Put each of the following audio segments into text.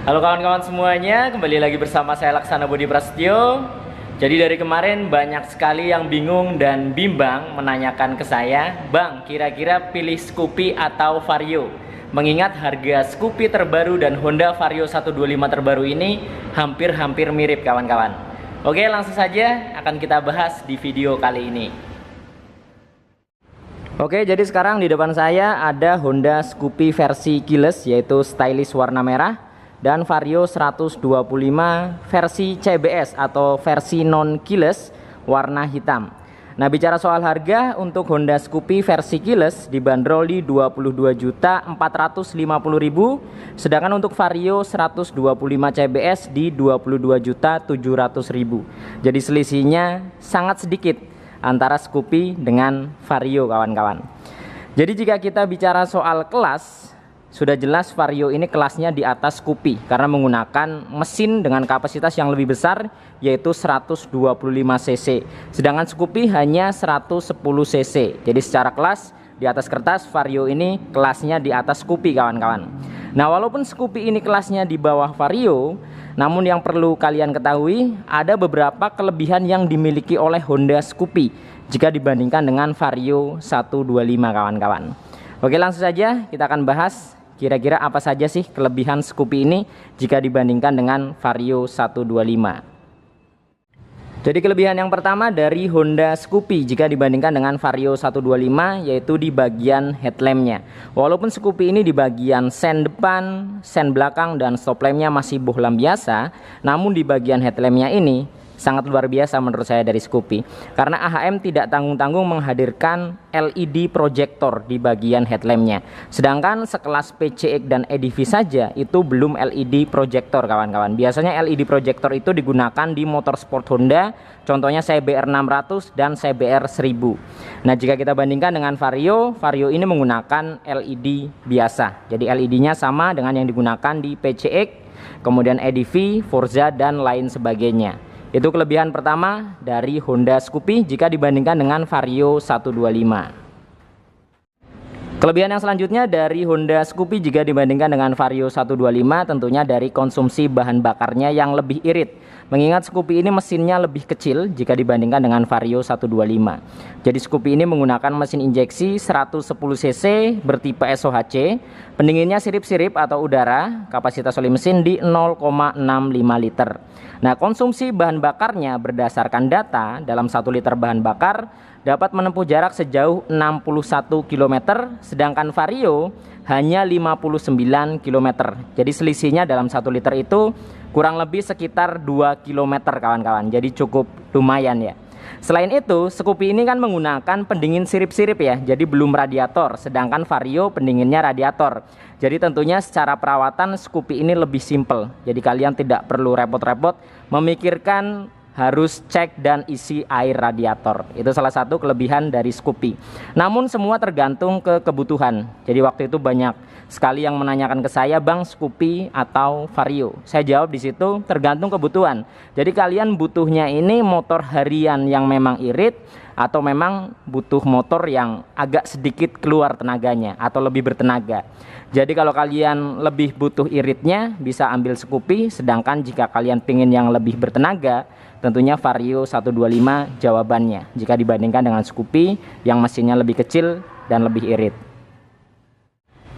Halo kawan-kawan semuanya, kembali lagi bersama saya Laksana Budi Prasetyo. Jadi dari kemarin banyak sekali yang bingung dan bimbang menanyakan ke saya, Bang, kira-kira pilih Scoopy atau Vario? Mengingat harga Scoopy terbaru dan Honda Vario 125 terbaru ini hampir-hampir mirip kawan-kawan. Oke, langsung saja akan kita bahas di video kali ini. Oke, jadi sekarang di depan saya ada Honda Scoopy versi keyless, yaitu stylish warna merah, dan Vario 125 versi CBS atau versi non keyless warna hitam. Nah, bicara soal harga, untuk Honda Scoopy versi keyless dibanderol di 22.450.000, sedangkan untuk Vario 125 CBS di 22.700.000. Jadi selisihnya sangat sedikit antara Scoopy dengan Vario kawan-kawan. Jadi jika kita bicara soal kelas, sudah jelas Vario ini kelasnya di atas Scoopy karena menggunakan mesin dengan kapasitas yang lebih besar, yaitu 125 cc, sedangkan Scoopy hanya 110 cc. Jadi secara kelas di atas kertas Vario ini kelasnya di atas Scoopy kawan-kawan. Nah, walaupun Scoopy ini kelasnya di bawah Vario, namun yang perlu kalian ketahui ada beberapa kelebihan yang dimiliki oleh Honda Scoopy jika dibandingkan dengan Vario 125 kawan-kawan. Oke, langsung saja kita akan bahas kira-kira apa saja sih kelebihan Scoopy ini jika dibandingkan dengan Vario 125. Jadi kelebihan yang pertama dari Honda Scoopy jika dibandingkan dengan Vario 125 yaitu di bagian headlampnya. Walaupun Scoopy ini di bagian sen depan, sen belakang, dan stop lampnya masih bohlam biasa, namun di bagian headlampnya ini sangat luar biasa menurut saya dari Scoopy, karena AHM tidak tanggung-tanggung menghadirkan LED projector di bagian headlampnya, sedangkan sekelas PCX dan EDV saja itu belum LED projector kawan-kawan. Biasanya LED projector itu digunakan di motorsport Honda, contohnya CBR 600 dan CBR 1000. Nah, jika kita bandingkan dengan Vario, Vario ini menggunakan LED biasa, jadi LED-nya sama dengan yang digunakan di PCX, kemudian EDV, Forza, dan lain sebagainya. Itu kelebihan pertama dari Honda Scoopy jika dibandingkan dengan Vario 125. Kelebihan yang selanjutnya dari Honda Scoopy jika dibandingkan dengan Vario 125 tentunya dari konsumsi bahan bakarnya yang lebih irit. Mengingat Scoopy ini mesinnya lebih kecil jika dibandingkan dengan Vario 125. Jadi Scoopy ini menggunakan mesin injeksi 110 cc bertipe SOHC, pendinginnya sirip-sirip atau udara, kapasitas oli mesin di 0,65 liter. Nah, konsumsi bahan bakarnya berdasarkan data dalam 1 liter bahan bakar dapat menempuh jarak sejauh 61 km, sedangkan Vario hanya 59 km. Jadi selisihnya dalam 1 liter itu kurang lebih sekitar 2 km kawan-kawan. Jadi cukup lumayan ya. Selain itu, Scoopy ini kan menggunakan pendingin sirip-sirip ya, jadi belum radiator, sedangkan Vario pendinginnya radiator. Jadi tentunya secara perawatan Scoopy ini lebih simple. Jadi kalian tidak perlu repot-repot memikirkan harus cek dan isi air radiator. Itu salah satu kelebihan dari Scoopy. Namun semua tergantung ke kebutuhan. Jadi waktu itu banyak sekali yang menanyakan ke saya, Bang, Scoopy atau Vario? Saya jawab di situ tergantung kebutuhan. Jadi kalian butuhnya ini motor harian yang memang irit, atau memang butuh motor yang agak sedikit keluar tenaganya atau lebih bertenaga. Jadi kalau kalian lebih butuh iritnya bisa ambil Scoopy, sedangkan jika kalian pingin yang lebih bertenaga tentunya Vario 125 jawabannya jika dibandingkan dengan Scoopy yang mesinnya lebih kecil dan lebih irit.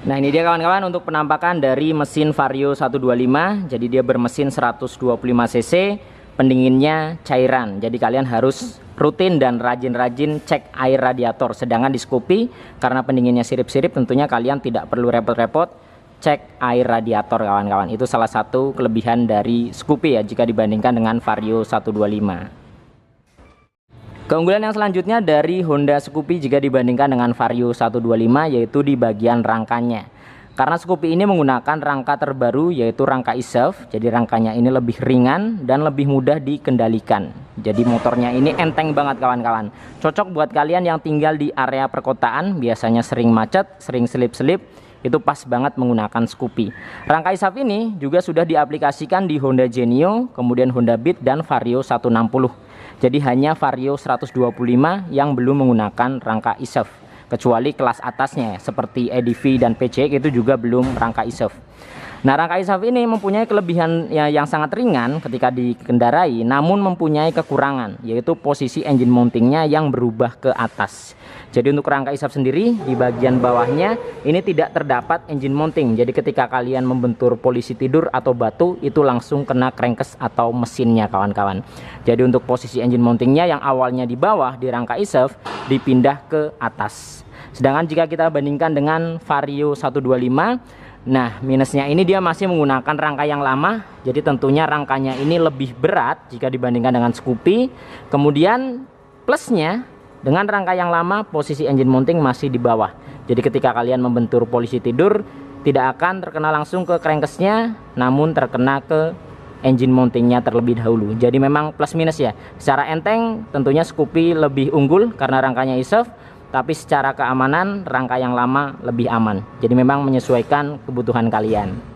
Nah, ini dia kawan-kawan untuk penampakan dari mesin Vario 125. Jadi dia bermesin 125 cc, pendinginnya cairan. Jadi kalian harus rutin dan rajin-rajin cek air radiator. Sedangkan di Scoopy karena pendinginnya sirip-sirip tentunya kalian tidak perlu repot-repot cek air radiator kawan-kawan. Itu salah satu kelebihan dari Scoopy ya jika dibandingkan dengan Vario 125. Keunggulan yang selanjutnya dari Honda Scoopy jika dibandingkan dengan Vario 125 yaitu di bagian rangkanya. Karena Scoopy ini menggunakan rangka terbaru yaitu rangka e-Surf, jadi rangkanya ini lebih ringan dan lebih mudah dikendalikan. Jadi motornya ini enteng banget kawan-kawan. Cocok buat kalian yang tinggal di area perkotaan, biasanya sering macet, sering selip-selip, itu pas banget menggunakan Scoopy. Rangka e-Surf ini juga sudah diaplikasikan di Honda Genio, kemudian Honda Beat dan Vario 160. Jadi hanya Vario 125 yang belum menggunakan rangka e-Surf, kecuali kelas atasnya seperti EDV dan PCX itu juga belum rangka e-Surf. Nah, rangka ISAF ini mempunyai kelebihan yang sangat ringan ketika dikendarai, namun mempunyai kekurangan, yaitu posisi engine mountingnya yang berubah ke atas. Jadi untuk rangka ISAF sendiri, di bagian bawahnya ini tidak terdapat engine mounting. Jadi ketika kalian membentur polisi tidur atau batu, itu langsung kena crankcase atau mesinnya kawan-kawan. Jadi untuk posisi engine mountingnya yang awalnya di bawah di rangka ISAF, dipindah ke atas. Sedangkan jika kita bandingkan dengan Vario 125, nah, minusnya ini dia masih menggunakan rangka yang lama, jadi tentunya rangkanya ini lebih berat jika dibandingkan dengan Scoopy. Kemudian plusnya, dengan rangka yang lama posisi engine mounting masih di bawah. Jadi ketika kalian membentur polisi tidur, tidak akan terkena langsung ke crankcase-nya, namun terkena ke engine mountingnya terlebih dahulu. Jadi memang plus minus ya. Secara enteng tentunya Scoopy lebih unggul karena rangkanya ISAF, tapi secara keamanan rangka yang lama lebih aman. Jadi memang menyesuaikan kebutuhan kalian.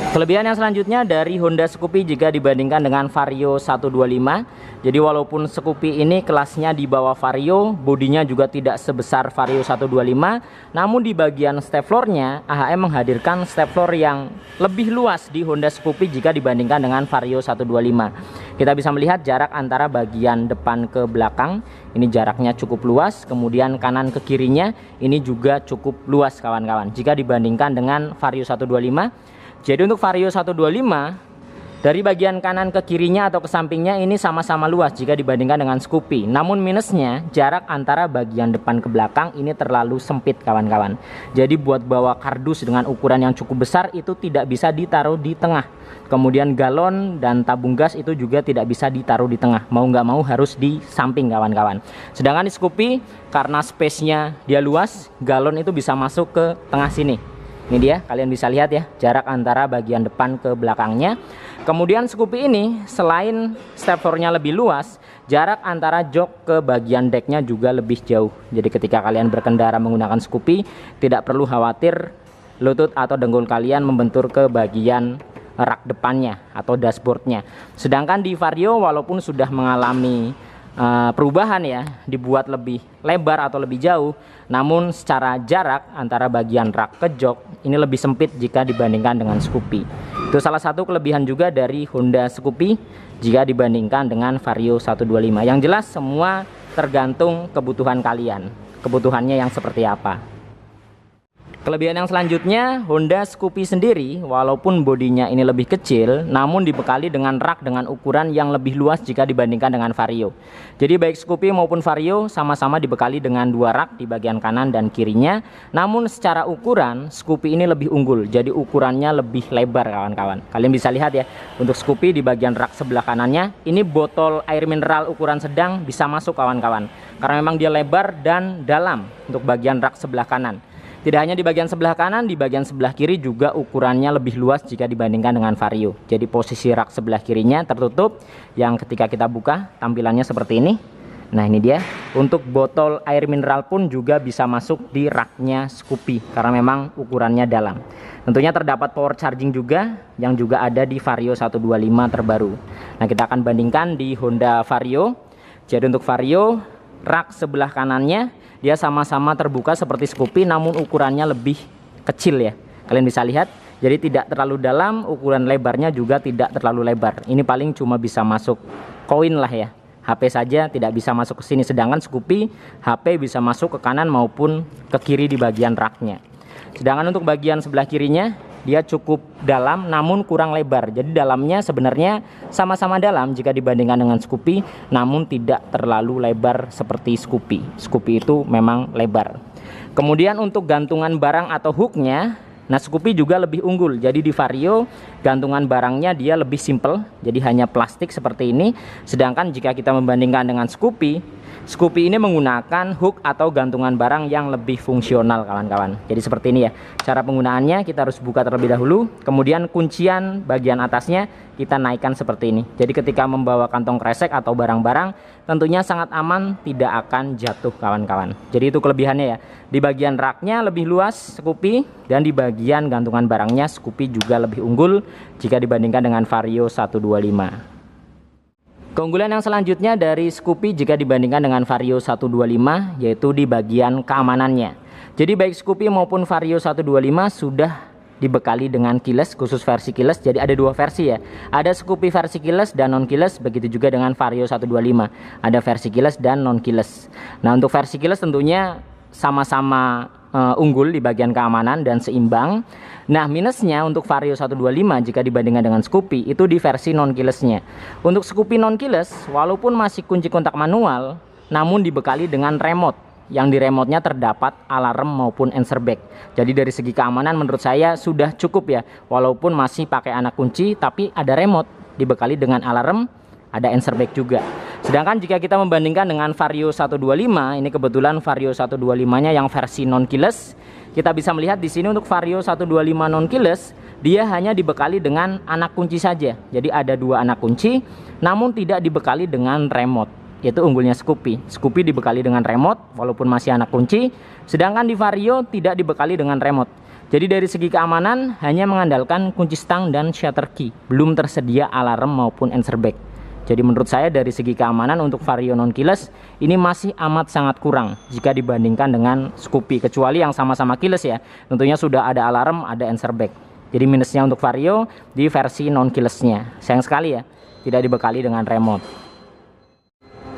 Kelebihan yang selanjutnya dari Honda Scoopy jika dibandingkan dengan Vario 125. Jadi walaupun Scoopy ini kelasnya di bawah Vario, bodinya juga tidak sebesar Vario 125, namun di bagian step floornya AHM menghadirkan step floor yang lebih luas di Honda Scoopy jika dibandingkan dengan Vario 125. Kita bisa melihat jarak antara bagian depan ke belakang, ini jaraknya cukup luas, kemudian kanan ke kirinya ini juga cukup luas kawan-kawan jika dibandingkan dengan Vario 125. Jadi untuk Vario 125, dari bagian kanan ke kirinya atau ke sampingnya ini sama-sama luas jika dibandingkan dengan Scoopy. Namun minusnya, jarak antara bagian depan ke belakang ini terlalu sempit kawan-kawan. Jadi buat bawa kardus dengan ukuran yang cukup besar itu tidak bisa ditaruh di tengah. Kemudian galon dan tabung gas itu juga tidak bisa ditaruh di tengah. Mau nggak mau harus di samping kawan-kawan. Sedangkan di Scoopy karena space-nya dia luas, galon itu bisa masuk ke tengah sini. Ini dia, kalian bisa lihat ya, jarak antara bagian depan ke belakangnya. Kemudian Scoopy ini selain step floor-nya lebih luas, jarak antara jok ke bagian decknya juga lebih jauh. Jadi ketika kalian berkendara menggunakan Scoopy, tidak perlu khawatir lutut atau dengkul kalian membentur ke bagian rak depannya atau dashboardnya. Sedangkan di Vario walaupun sudah mengalami perubahan ya, dibuat lebih lebar atau lebih jauh, namun secara jarak antara bagian rak ke jok ini lebih sempit jika dibandingkan dengan Scoopy. Itu salah satu kelebihan juga dari Honda Scoopy jika dibandingkan dengan Vario 125. Yang jelas semua tergantung kebutuhan kalian, kebutuhannya yang seperti apa. Kelebihan yang selanjutnya, Honda Scoopy sendiri walaupun bodinya ini lebih kecil, namun dibekali dengan rak dengan ukuran yang lebih luas jika dibandingkan dengan Vario. Jadi baik Scoopy maupun Vario sama-sama dibekali dengan dua rak di bagian kanan dan kirinya. Namun secara ukuran Scoopy ini lebih unggul, jadi ukurannya lebih lebar kawan-kawan. Kalian bisa lihat ya, untuk Scoopy di bagian rak sebelah kanannya, ini botol air mineral ukuran sedang bisa masuk kawan-kawan. Karena memang dia lebar dan dalam untuk bagian rak sebelah kanan. Tidak hanya di bagian sebelah kanan, di bagian sebelah kiri juga ukurannya lebih luas jika dibandingkan dengan Vario. Jadi posisi rak sebelah kirinya tertutup, yang ketika kita buka tampilannya seperti ini. Nah ini dia, untuk botol air mineral pun juga bisa masuk di raknya Scoopy karena memang ukurannya dalam. Tentunya terdapat power charging juga yang juga ada di Vario 125 terbaru. Nah kita akan bandingkan di Honda Vario. Jadi untuk Vario, rak sebelah kanannya dia sama-sama terbuka seperti Scoopy, namun ukurannya lebih kecil ya. Kalian bisa lihat, jadi tidak terlalu dalam, ukuran lebarnya juga tidak terlalu lebar. Ini paling cuma bisa masuk koin lah ya. HP saja tidak bisa masuk ke sini, sedangkan Scoopy HP bisa masuk ke kanan maupun ke kiri di bagian raknya. Sedangkan untuk bagian sebelah kirinya dia cukup dalam namun kurang lebar. Jadi dalamnya sebenarnya sama-sama dalam jika dibandingkan dengan Scoopy, namun tidak terlalu lebar seperti Scoopy. Scoopy itu memang lebar. Kemudian untuk gantungan barang atau hooknya, nah Scoopy juga lebih unggul. Jadi di Vario gantungan barangnya dia lebih simple, jadi hanya plastik seperti ini. Sedangkan jika kita membandingkan dengan Scoopy, Scoopy ini menggunakan hook atau gantungan barang yang lebih fungsional kawan-kawan. Jadi seperti ini ya. Cara penggunaannya kita harus buka terlebih dahulu, kemudian kuncian bagian atasnya kita naikkan seperti ini. Jadi ketika membawa kantong kresek atau barang-barang tentunya sangat aman, tidak akan jatuh kawan-kawan. Jadi itu kelebihannya ya. Di bagian raknya lebih luas Scoopy, dan di bagian gantungan barangnya Scoopy juga lebih unggul jika dibandingkan dengan Vario 125. Keunggulan yang selanjutnya dari Scoopy jika dibandingkan dengan Vario 125 yaitu di bagian keamanannya. Jadi baik Scoopy maupun Vario 125 sudah dibekali dengan keyless, khusus versi keyless. Jadi ada dua versi ya. Ada Scoopy versi keyless dan non keyless, begitu juga dengan Vario 125. Ada versi keyless dan non keyless. Nah, untuk versi keyless tentunya sama-sama unggul di bagian keamanan dan seimbang. Nah, minusnya untuk Vario 125 jika dibandingkan dengan Scoopy itu di versi non keylessnya. Untuk Scoopy non keyless, walaupun masih kunci kontak manual, namun dibekali dengan remote, yang di remote-nya terdapat alarm maupun answer back. Jadi dari segi keamanan menurut saya sudah cukup ya, walaupun masih pakai anak kunci tapi ada remote, dibekali dengan alarm, ada answer back juga. Sedangkan jika kita membandingkan dengan Vario 125, ini kebetulan Vario 125-nya yang versi non keyless, kita bisa melihat di sini untuk Vario 125 non keyless, dia hanya dibekali dengan anak kunci saja. Jadi ada dua anak kunci, namun tidak dibekali dengan remote. Itu unggulnya Scoopy. Scoopy dibekali dengan remote walaupun masih anak kunci, sedangkan di Vario tidak dibekali dengan remote. Jadi dari segi keamanan hanya mengandalkan kunci stang dan shutter key, belum tersedia alarm maupun answer back. Jadi menurut saya dari segi keamanan untuk Vario non keyless ini masih amat sangat kurang jika dibandingkan dengan Scoopy, kecuali yang sama-sama keyless ya. Tentunya sudah ada alarm, ada answer back. Jadi minusnya untuk Vario di versi non keylessnya. Sayang sekali ya, tidak dibekali dengan remote.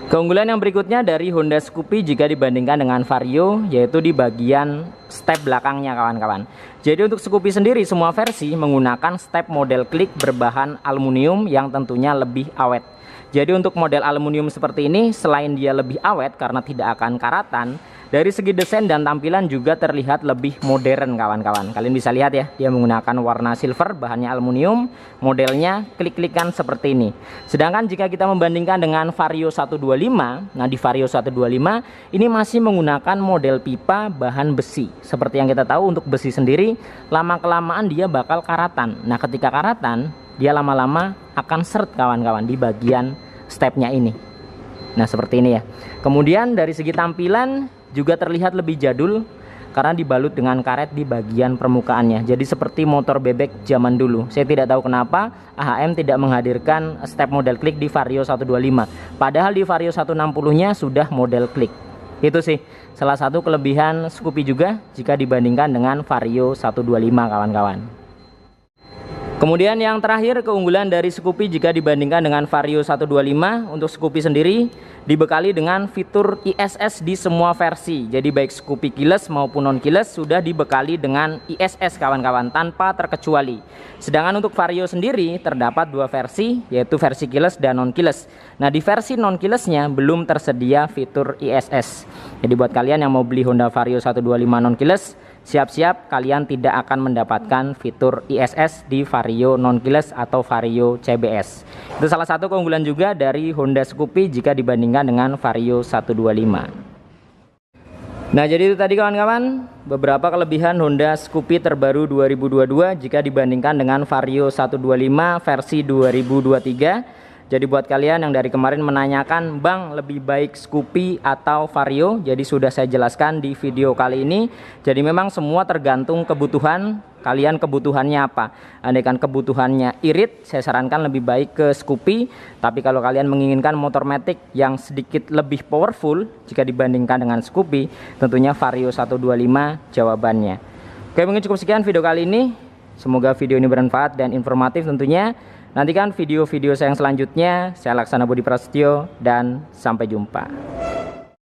Keunggulan yang berikutnya dari Honda Scoopy jika dibandingkan dengan Vario, yaitu di bagian step belakangnya kawan-kawan. Jadi untuk Scoopy sendiri semua versi menggunakan step model klik berbahan aluminium yang tentunya lebih awet. Jadi untuk model aluminium seperti ini, selain dia lebih awet karena tidak akan karatan, dari segi desain dan tampilan juga terlihat lebih modern kawan-kawan. Kalian bisa lihat ya, dia menggunakan warna silver, bahannya aluminium, modelnya klik-klikan seperti ini. Sedangkan jika kita membandingkan dengan Vario 125, nah di Vario 125 ini masih menggunakan model pipa bahan besi. Seperti yang kita tahu untuk besi sendiri, lama-kelamaan dia bakal karatan. Nah ketika karatan, dia lama-lama akan seret kawan-kawan di bagian stepnya ini. Nah seperti ini ya. Kemudian dari segi tampilan juga terlihat lebih jadul karena dibalut dengan karet di bagian permukaannya. Jadi seperti motor bebek zaman dulu. Saya tidak tahu kenapa AHM tidak menghadirkan step model klik di Vario 125. Padahal di Vario 160-nya sudah model klik. Itu sih salah satu kelebihan Scoopy juga jika dibandingkan dengan Vario 125 kawan-kawan. Kemudian yang terakhir, keunggulan dari Scoopy jika dibandingkan dengan Vario 125, untuk Scoopy sendiri dibekali dengan fitur ISS di semua versi. Jadi baik Scoopy keyless maupun non keyless sudah dibekali dengan ISS kawan-kawan tanpa terkecuali. Sedangkan untuk Vario sendiri terdapat dua versi, yaitu versi keyless dan non keyless. Nah di versi non keylessnya belum tersedia fitur ISS. Jadi buat kalian yang mau beli Honda Vario 125 non keyless, siap-siap kalian tidak akan mendapatkan fitur ISS di Vario non keyless atau Vario CBS. Itu salah satu keunggulan juga dari Honda Scoopy jika dibandingkan dengan Vario 125. Nah jadi itu tadi kawan-kawan beberapa kelebihan Honda Scoopy terbaru 2022 jika dibandingkan dengan Vario 125 versi 2023. Jadi buat kalian yang dari kemarin menanyakan, Bang lebih baik Scoopy atau Vario, jadi sudah saya jelaskan di video kali ini. Jadi memang semua tergantung kebutuhan kalian, kebutuhannya apa. Andaikan kebutuhannya irit, saya sarankan lebih baik ke Scoopy. Tapi kalau kalian menginginkan motor matic yang sedikit lebih powerful jika dibandingkan dengan Scoopy, tentunya Vario 125 jawabannya. Oke, mungkin cukup sekian video kali ini. Semoga video ini bermanfaat dan informatif tentunya. Nantikan video-video saya yang selanjutnya. Saya Laksana Budi Prasetyo dan sampai jumpa.